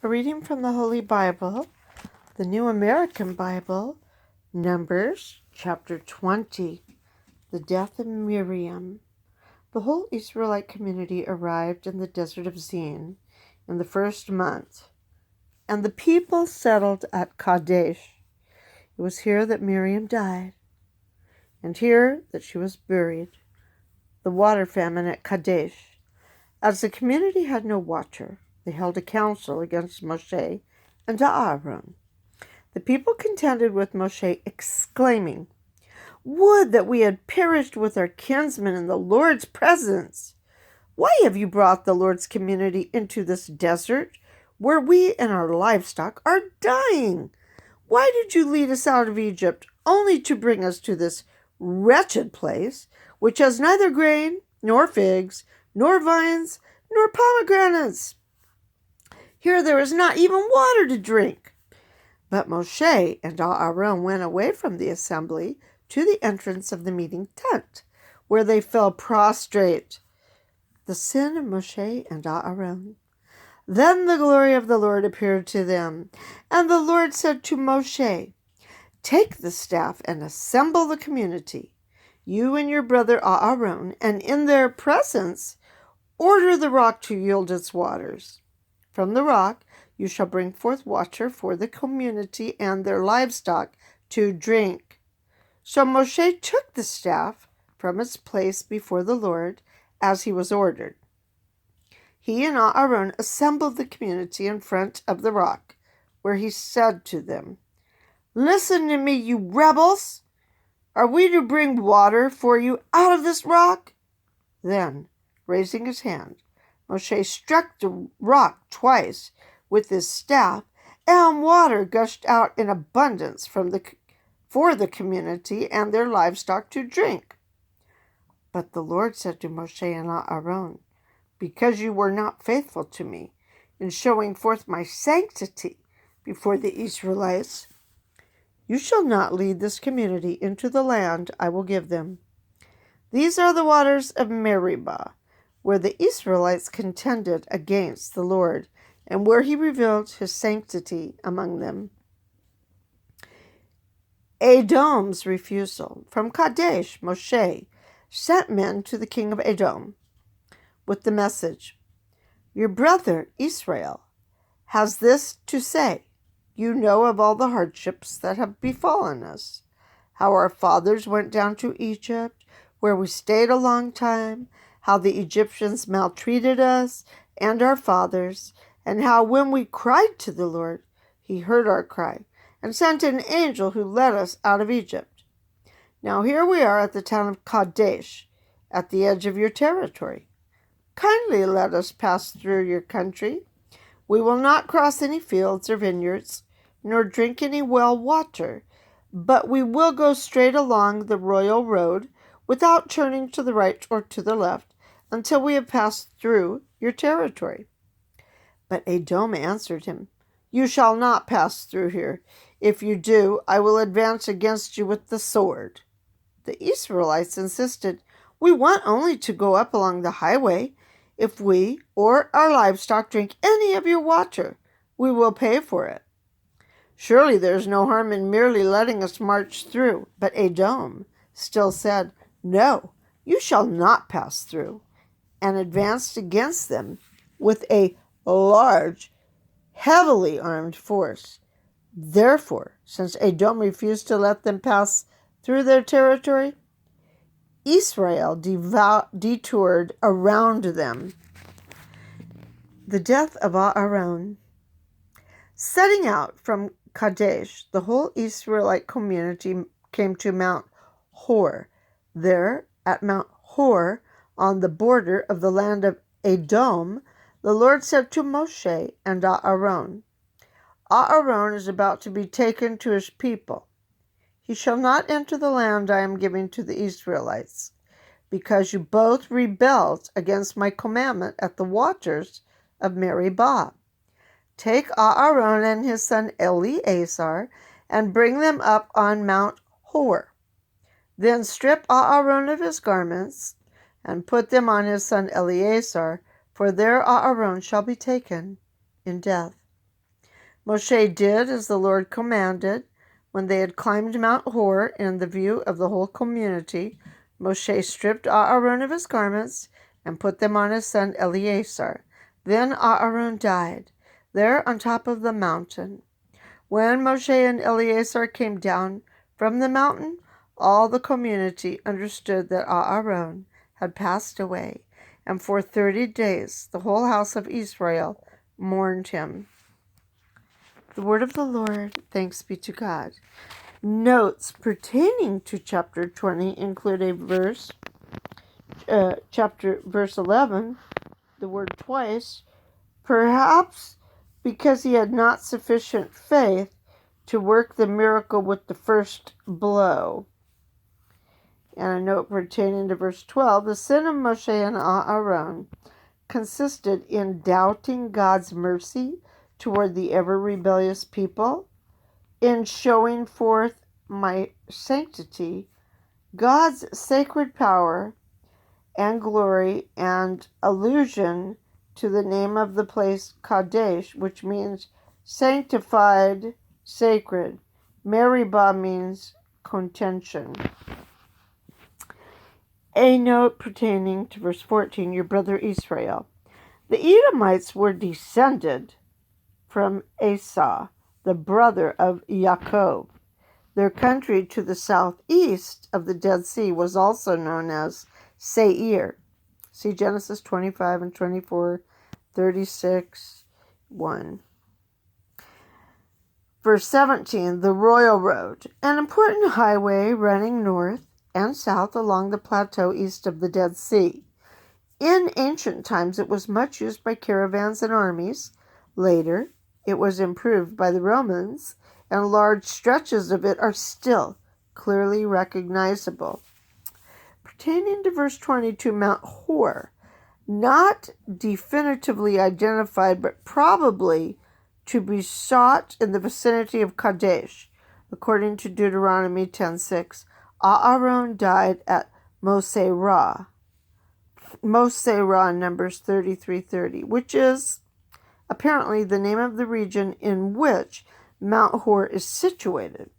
A reading from the Holy Bible, the New American Bible, Numbers chapter 20, the death of Miriam. The whole Israelite community arrived in the desert of Zin in the first month, and the people settled at Kadesh. It was here that Miriam died, and here that she was buried. The water famine at Kadesh. As the community had no water, they held a council against Moshe and Aaron. The people contended with Moshe, exclaiming, "Would that we had perished with our kinsmen in the Lord's presence! Why have you brought the Lord's community into this desert, where we and our livestock are dying? Why did you lead us out of Egypt, only to bring us to this wretched place, which has neither grain, nor figs, nor vines, nor pomegranates? Here there is not even water to drink." But Moshe and Aaron went away from the assembly to the entrance of the meeting tent, where they fell prostrate. The sin of Moshe and Aaron. Then the glory of the Lord appeared to them, and the Lord said to Moshe, "Take the staff and assemble the community, you and your brother Aaron, and in their presence order the rock to yield its waters. From the rock you shall bring forth water for the community and their livestock to drink." So Moshe took the staff from its place before the Lord, as he was ordered. He and Aaron assembled the community in front of the rock, where he said to them, "Listen to me, you rebels! Are we to bring water for you out of this rock?" Then, raising his hand, Moshe struck the rock twice with his staff, and water gushed out in abundance for the community and their livestock to drink. But the Lord said to Moshe and Aaron, "Because you were not faithful to me in showing forth my sanctity before the Israelites, you shall not lead this community into the land I will give them. These are the waters of Meribah, where the Israelites contended against the Lord, and where he revealed his sanctity among them." Edom's refusal. From Kadesh, Moshe sent men to the king of Edom with the message, "Your brother Israel has this to say. You know of all the hardships that have befallen us, how our fathers went down to Egypt, where we stayed a long time, how the Egyptians maltreated us and our fathers, and how when we cried to the Lord, he heard our cry and sent an angel who led us out of Egypt. Now here we are at the town of Kadesh, at the edge of your territory. Kindly let us pass through your country. We will not cross any fields or vineyards, nor drink any well water, but we will go straight along the royal road without turning to the right or to the left, until we have passed through your territory." But Edom answered him, "You shall not pass through here. If you do, I will advance against you with the sword." The Israelites insisted, "We want only to go up along the highway. If we or our livestock drink any of your water, we will pay for it. Surely there is no harm in merely letting us march through." But Edom still said, "No, you shall not pass through," and advanced against them with a large, heavily armed force. Therefore, since Edom refused to let them pass through their territory, Israel detoured around them. The death of Aaron. Setting out from Kadesh, the whole Israelite community came to Mount Hor. There, at Mount Hor, on the border of the land of Edom, the Lord said to Moshe and Aaron, "Aaron is about to be taken to his people. He shall not enter the land I am giving to the Israelites, because you both rebelled against my commandment at the waters of Meribah. Take Aaron and his son Eleazar and bring them up on Mount Hor. Then strip Aaron of his garments and put them on his son Eleazar, for there Aaron shall be taken in death. Moshe did as the Lord commanded. When they had climbed Mount Hor in the view of the whole community, Moshe stripped Aaron of his garments and put them on his son Eleazar. Then Aaron died there on top of the mountain. When Moshe and Eleazar came down from the mountain, all the community understood that Aaron had passed away, and for 30 days the whole house of Israel mourned him. The word of the Lord. Thanks be to God. Notes pertaining to chapter 20 include a verse 11, the word twice, perhaps because he had not sufficient faith to work the miracle with the first blow. And a note pertaining to verse 12, the sin of Moshe and Aaron consisted in doubting God's mercy toward the ever-rebellious people, in showing forth my sanctity, God's sacred power and glory, and allusion to the name of the place Kadesh, which means sanctified, sacred. Meribah means contention. A note pertaining to verse 14, your brother Israel. The Edomites were descended from Esau, the brother of Yaakov. Their country to the southeast of the Dead Sea was also known as Seir. See Genesis 25 and 24, 36, 1. Verse 17, the Royal Road, an important highway running north and south along the plateau east of the Dead Sea. In ancient times, it was much used by caravans and armies. Later, it was improved by the Romans, and large stretches of it are still clearly recognizable. Pertaining to verse 22, Mount Hor, not definitively identified, but probably to be sought in the vicinity of Kadesh, according to Deuteronomy 10:6. Aaron died at Moserah. Moserah in Numbers 33:30, which is apparently the name of the region in which Mount Hor is situated.